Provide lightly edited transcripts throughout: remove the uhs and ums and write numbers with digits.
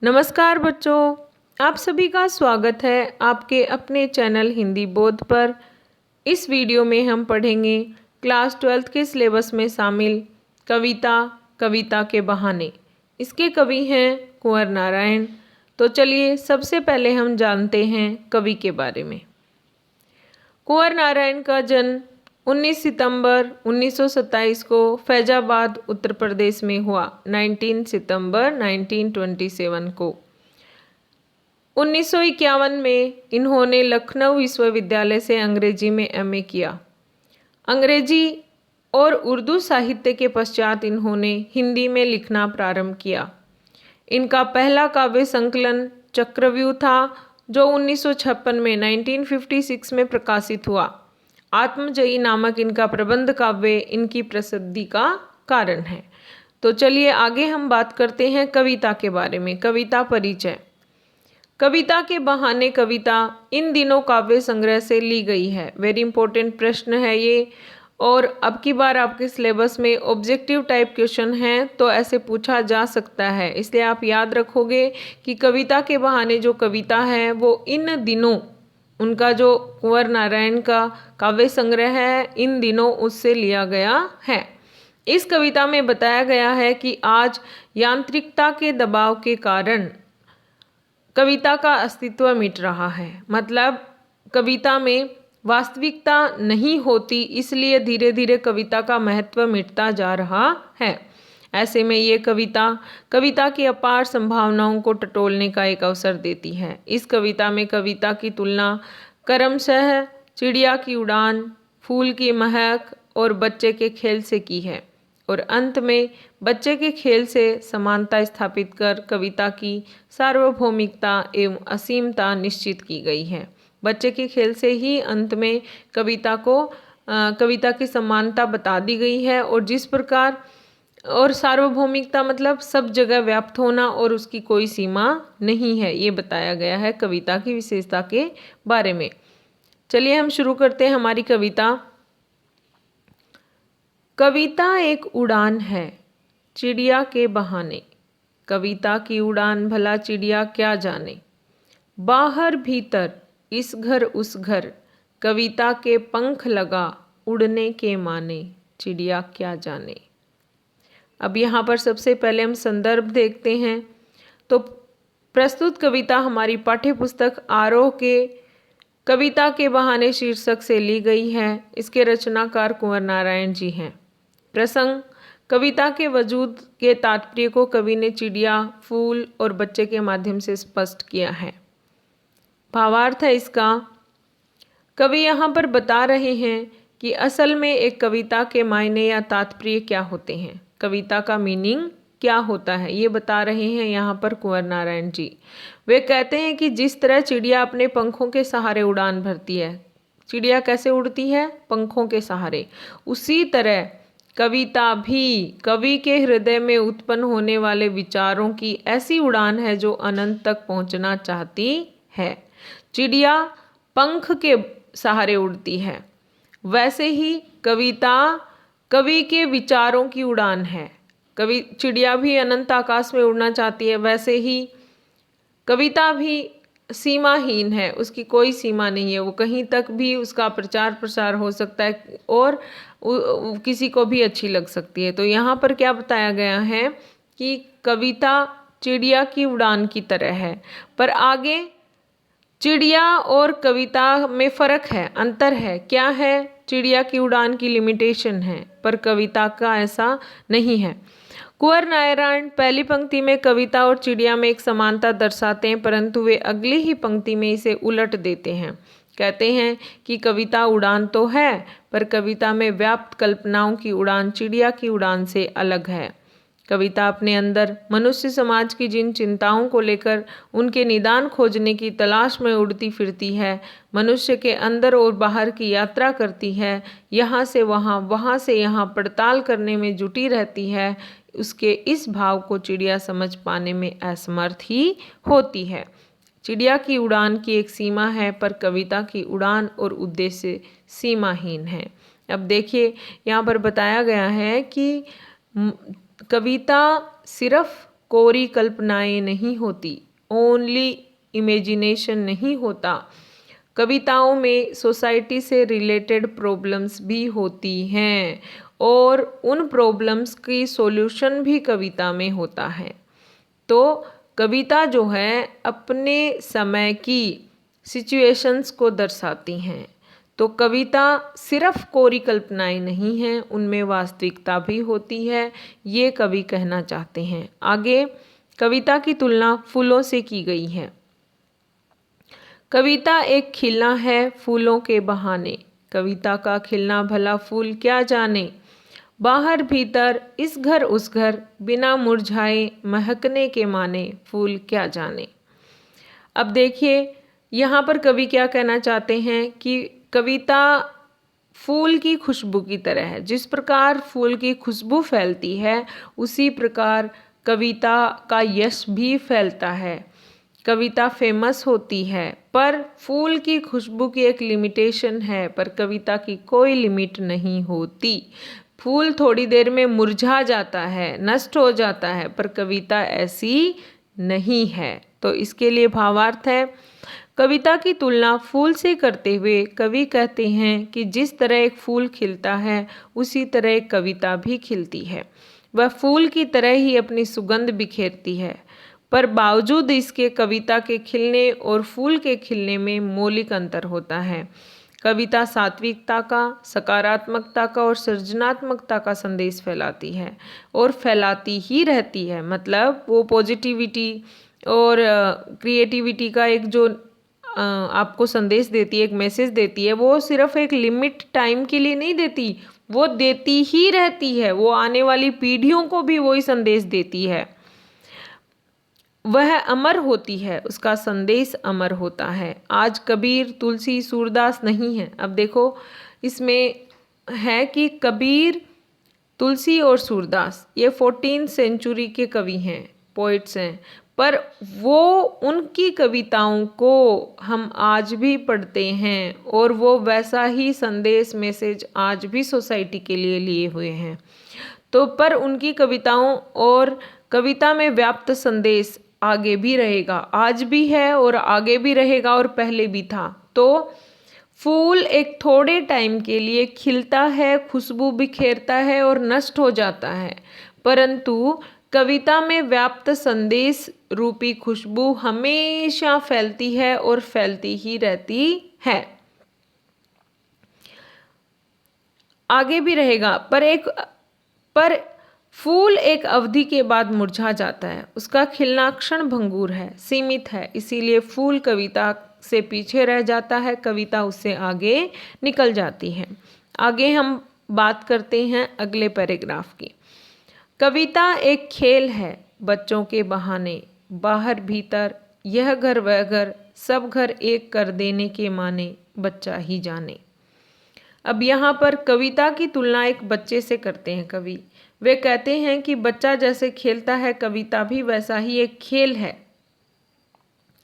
नमस्कार बच्चों, आप सभी का स्वागत है आपके अपने चैनल हिंदी बोध पर। इस वीडियो में हम पढ़ेंगे क्लास 12th के सिलेबस में शामिल कविता के बहाने। इसके कवि हैं कुंवर नारायण। तो चलिए सबसे पहले हम जानते हैं कवि के बारे में। कुंवर नारायण का जन्म 19 सितंबर 1927 को फैजाबाद उत्तर प्रदेश में हुआ। 19 सितंबर 1927 को 1951 में इन्होंने लखनऊ विश्वविद्यालय से अंग्रेजी में एमए किया। अंग्रेजी और उर्दू साहित्य के पश्चात इन्होंने हिंदी में लिखना प्रारंभ किया। इनका पहला काव्य संकलन चक्रव्यूह था, जो 1956 में 1956 में प्रकाशित हुआ। आत्मजयी नामक इनका प्रबंध काव्य इनकी प्रसिद्धि का कारण है। तो चलिए आगे हम बात करते हैं कविता के बारे में। कविता परिचय। कविता के बहाने कविता इन दिनों काव्य संग्रह से ली गई है। वेरी इंपॉर्टेंट प्रश्न है ये, और अब की बार आपके सिलेबस में ऑब्जेक्टिव टाइप क्वेश्चन हैं तो ऐसे पूछा जा सकता है। इसलिए आप याद रखोगे कि कविता के बहाने जो कविता है वो इन दिनों, उनका जो कुंवर नारायण का काव्य संग्रह है, इन दिनों उससे लिया गया है। इस कविता में बताया गया है कि आज यांत्रिकता के दबाव के कारण कविता का अस्तित्व मिट रहा है। मतलब कविता में वास्तविकता नहीं होती, इसलिए धीरे धीरे कविता का महत्व मिटता जा रहा है। ऐसे में ये कविता की अपार संभावनाओं को टटोलने का एक अवसर देती है। इस कविता में कविता की तुलना क्रमशः चिड़िया की उड़ान, फूल की महक और बच्चे के खेल से की है, और अंत में बच्चे के खेल से समानता स्थापित कर कविता की सार्वभौमिकता एवं असीमता निश्चित की गई है। बच्चे के खेल से ही अंत में कविता की समानता बता दी गई है, और जिस प्रकार, और सार्वभौमिकता मतलब सब जगह व्याप्त होना और उसकी कोई सीमा नहीं है, ये बताया गया है कविता की विशेषता के बारे में। चलिए हम शुरू करते हैं हमारी कविता। कविता एक उड़ान है चिड़िया के बहाने, कविता की उड़ान भला चिड़िया क्या जाने। बाहर भीतर इस घर उस घर, कविता के पंख लगा उड़ने के माने, चिड़िया क्या जाने। अब यहाँ पर सबसे पहले हम संदर्भ देखते हैं। तो प्रस्तुत कविता हमारी पाठ्यपुस्तक आरोह के कविता के बहाने शीर्षक से ली गई है। इसके रचनाकार कुंवर नारायण जी हैं। प्रसंग। कविता के वजूद के तात्पर्य को कवि ने चिड़िया, फूल और बच्चे के माध्यम से स्पष्ट किया है। भावार्थ है इसका, कवि यहाँ पर बता रहे हैं कि असल में एक कविता के मायने या तात्पर्य क्या होते हैं, कविता का मीनिंग क्या होता है, ये बता रहे हैं यहाँ पर कुंवर नारायण जी। वे कहते हैं कि जिस तरह चिड़िया अपने पंखों के सहारे उड़ान भरती है, चिड़िया कैसे उड़ती है? पंखों के सहारे। उसी तरह कविता भी कवि के हृदय में उत्पन्न होने वाले विचारों की ऐसी उड़ान है जो अनंत तक पहुंचना चाहती है। चिड़िया पंख के सहारे उड़ती है, वैसे ही कविता कवि के विचारों की उड़ान है। चिड़िया भी अनंत आकाश में उड़ना चाहती है, वैसे ही कविता भी सीमाहीन है, उसकी कोई सीमा नहीं है। वो कहीं तक भी उसका प्रचार प्रसार हो सकता है और किसी को भी अच्छी लग सकती है। तो यहाँ पर क्या बताया गया है कि कविता चिड़िया की उड़ान की तरह है, पर आगे चिड़िया और कविता में फर्क है, अंतर है। क्या है? चिड़िया की उड़ान की लिमिटेशन है, पर कविता का ऐसा नहीं है। कुंवर नारायण पहली पंक्ति में कविता और चिड़िया में एक समानता दर्शाते हैं, परंतु वे अगली ही पंक्ति में इसे उलट देते हैं। कहते हैं कि कविता उड़ान तो है, पर कविता में व्याप्त कल्पनाओं की उड़ान चिड़िया की उड़ान से अलग है। कविता अपने अंदर मनुष्य समाज की जिन चिंताओं को लेकर उनके निदान खोजने की तलाश में उड़ती फिरती है, मनुष्य के अंदर और बाहर की यात्रा करती है, यहाँ से वहाँ, वहाँ से यहाँ पड़ताल करने में जुटी रहती है, उसके इस भाव को चिड़िया समझ पाने में असमर्थ ही होती है। चिड़िया की उड़ान की एक सीमा है, पर कविता की उड़ान और उद्देश्य सीमाहीन है। अब देखिए यहाँ पर बताया गया है कि कविता सिर्फ कोरी कल्पनाएं नहीं होती, ओनली इमेजिनेशन नहीं होता। कविताओं में सोसाइटी से रिलेटेड प्रॉब्लम्स भी होती हैं और उन प्रॉब्लम्स की सॉल्यूशन भी कविता में होता है। तो कविता जो है अपने समय की सिचुएशंस को दर्शाती हैं। तो कविता सिर्फ कोरी कल्पनाएं नहीं हैं, उनमें वास्तविकता भी होती है, ये कवि कहना चाहते हैं। आगे कविता की तुलना फूलों से की गई है। कविता एक खिलना है फूलों के बहाने, कविता का खिलना भला फूल क्या जाने। बाहर भीतर इस घर उस घर, बिना मुरझाए महकने के माने, फूल क्या जाने। अब देखिए यहाँ पर कवि क्या कहना चाहते हैं कि कविता फूल की खुशबू की तरह है। जिस प्रकार फूल की खुशबू फैलती है उसी प्रकार कविता का यश भी फैलता है। कविता फेमस होती है, पर फूल की खुशबू की एक लिमिटेशन है, पर कविता की कोई लिमिट नहीं होती। फूल थोड़ी देर में मुरझा जाता है, नष्ट हो जाता है, पर कविता ऐसी नहीं है। तो इसके लिए भावार्थ है, कविता की तुलना फूल से करते हुए कवि कहते हैं कि जिस तरह एक फूल खिलता है उसी तरह एक कविता भी खिलती है। वह फूल की तरह ही अपनी सुगंध बिखेरती है, पर बावजूद इसके कविता के खिलने और फूल के खिलने में मौलिक अंतर होता है। कविता सात्विकता का, सकारात्मकता का और सृजनात्मकता का संदेश फैलाती है और फैलाती ही रहती है। मतलब वो पॉजिटिविटी और क्रिएटिविटी का एक जो आपको संदेश देती है, एक मैसेज देती है, वो सिर्फ एक लिमिट टाइम के लिए नहीं देती, वो देती ही रहती है। वो आने वाली पीढ़ियों को भी वही संदेश देती है। वह अमर होती है, उसका संदेश अमर होता है। आज कबीर, तुलसी, सूरदास नहीं है। अब देखो इसमें है कि कबीर, तुलसी और सूरदास ये 14th सेंचुरी के कवि हैं, पोइट्स हैं, पर वो उनकी कविताओं को हम आज भी पढ़ते हैं और वो वैसा ही संदेश मैसेज आज भी सोसाइटी के लिए हुए हैं। तो पर उनकी कविताओं और कविता में व्याप्त संदेश आगे भी रहेगा, आज भी है और आगे भी रहेगा और पहले भी था। तो फूल एक थोड़े टाइम के लिए खिलता है, खुशबू बिखेरता है और नष्ट हो जाता है, परंतु कविता में व्याप्त संदेश रूपी खुशबू हमेशा फैलती है और फैलती ही रहती है, आगे भी रहेगा। पर फूल एक अवधि के बाद मुरझा जाता है, उसका खिलना क्षण भंगुर है, सीमित है, इसीलिए फूल कविता से पीछे रह जाता है, कविता उससे आगे निकल जाती है। आगे हम बात करते हैं अगले पैराग्राफ की। कविता एक खेल है बच्चों के बहाने, बाहर भीतर यह घर वह घर, सब घर एक कर देने के माने, बच्चा ही जाने। अब यहाँ पर कविता की तुलना एक बच्चे से करते हैं कवि। वे कहते हैं कि बच्चा जैसे खेलता है, कविता भी वैसा ही एक खेल है।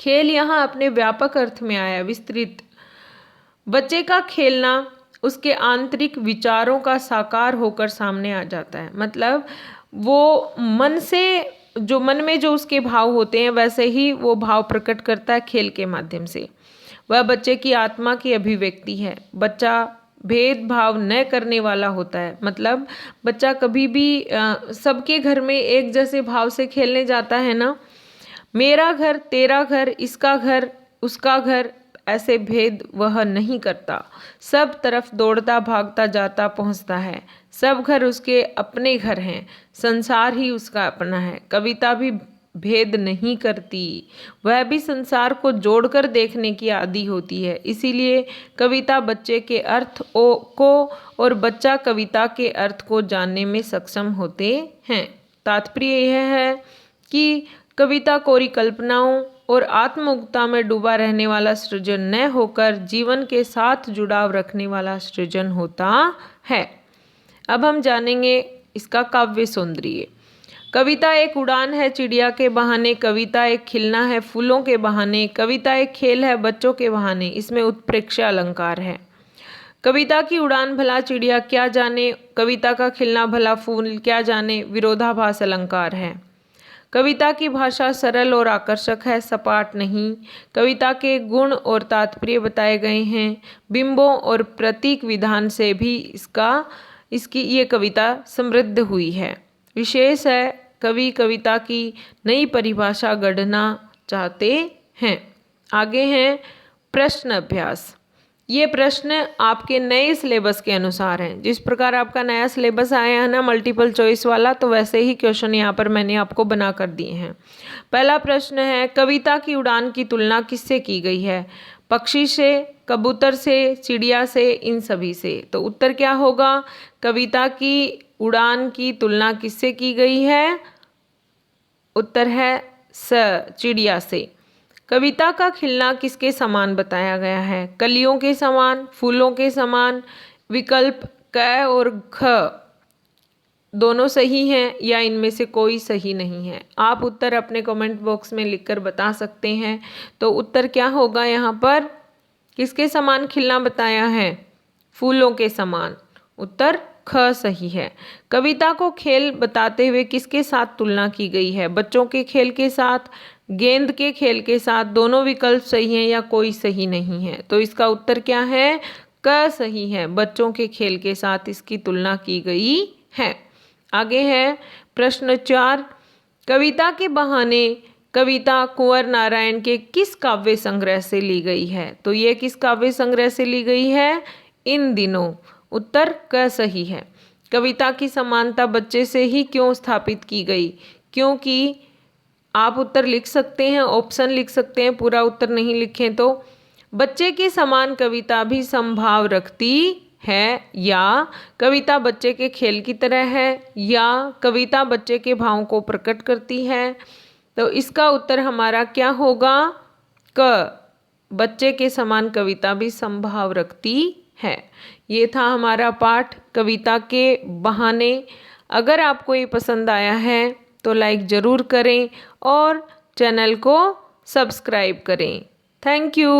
खेल यहाँ अपने व्यापक अर्थ में आया, विस्तृत। बच्चे का खेलना उसके आंतरिक विचारों का साकार होकर सामने आ जाता है। मतलब वो मन से, जो मन में जो उसके भाव होते हैं वैसे ही वो भाव प्रकट करता है खेल के माध्यम से। वह बच्चे की आत्मा की अभिव्यक्ति है। बच्चा भेदभाव न करने वाला होता है। मतलब बच्चा कभी भी सबके घर में एक जैसे भाव से खेलने जाता है ना, मेरा घर, तेरा घर, इसका घर, उसका घर, ऐसे भेद वह नहीं करता। सब तरफ दौड़ता भागता जाता पहुंचता है। सब घर उसके अपने घर हैं, संसार ही उसका अपना है। कविता भी भेद नहीं करती, वह भी संसार को जोड़कर देखने की आदी होती है। इसीलिए कविता बच्चे के अर्थ को और बच्चा कविता के अर्थ को जानने में सक्षम होते हैं। तात्पर्य यह है कि कविता कोरी कल्पनाओं और आत्ममुक्ता में डूबा रहने वाला सृजन न होकर जीवन के साथ जुड़ाव रखने वाला सृजन होता है। अब हम जानेंगे इसका काव्य सौंदर्य। कविता एक उड़ान है चिड़िया के बहाने, कविता एक खिलना है फूलों के बहाने, कविता एक खेल है बच्चों के बहाने। इसमें उत्प्रेक्षा अलंकार है। कविता की उड़ान भला चिड़िया क्या जाने, कविता का खिलना भला फूल क्या जाने, विरोधाभास अलंकार है। कविता की भाषा सरल और आकर्षक है, सपाट नहीं। कविता के गुण और तात्पर्य बताए गए हैं। बिंबों और प्रतीक विधान से भी इसकी ये कविता समृद्ध हुई है। विशेष है, कवि कविता की नई परिभाषा गढ़ना चाहते हैं। आगे हैं प्रश्न अभ्यास। ये प्रश्न आपके नए सिलेबस के अनुसार हैं। जिस प्रकार आपका नया सिलेबस आया है ना मल्टीपल चॉइस वाला, तो वैसे ही क्वेश्चन यहाँ पर मैंने आपको बना कर दिए हैं। पहला प्रश्न है, कविता की उड़ान की तुलना किससे की गई है? पक्षी से, कबूतर से, चिड़िया से, इन सभी से। तो उत्तर क्या होगा? कविता की उड़ान की तुलना किससे की गई है? उत्तर है चिड़िया से। कविता का खिलना किसके समान बताया गया है? कलियों के समान, फूलों के समान। विकल्प क और ख दोनों सही हैं या इनमें से कोई सही नहीं है? आप उत्तर अपने कमेंट बॉक्स में लिखकर बता सकते हैं। तो उत्तर क्या होगा यहाँ पर? किसके समान खिलना बताया है? फूलों के समान। उत्तर ख सही है। कविता को खेल बताते हुए किसके साथ तुलना की गई है? बच्चों के खेल के साथ, गेंद के खेल के साथ। दोनों विकल्प सही हैं या कोई सही नहीं है? तो इसका उत्तर क्या है? क सही है। बच्चों के खेल के साथ इसकी तुलना की गई है। आगे है प्रश्न 4, कविता के बहाने कविता कुंवर नारायण के किस काव्य संग्रह से ली गई है? तो ये किस काव्य संग्रह से ली गई है? इन दिनों। उत्तर क सही है। कविता की समानता बच्चे से ही क्यों स्थापित की गई? क्योंकि आप उत्तर लिख सकते हैं, ऑप्शन लिख सकते हैं, पूरा उत्तर नहीं लिखें तो। बच्चे के समान कविता भी संभाव रखती है, या कविता बच्चे के खेल की तरह है, या कविता बच्चे के भावों को प्रकट करती है। तो इसका उत्तर हमारा क्या होगा? क, बच्चे के समान कविता भी संभाव रखती है। ये था हमारा पाठ कविता के बहाने। अगर आपको ये पसंद आया है तो लाइक ज़रूर करें और चैनल को सब्सक्राइब करें। Thank you.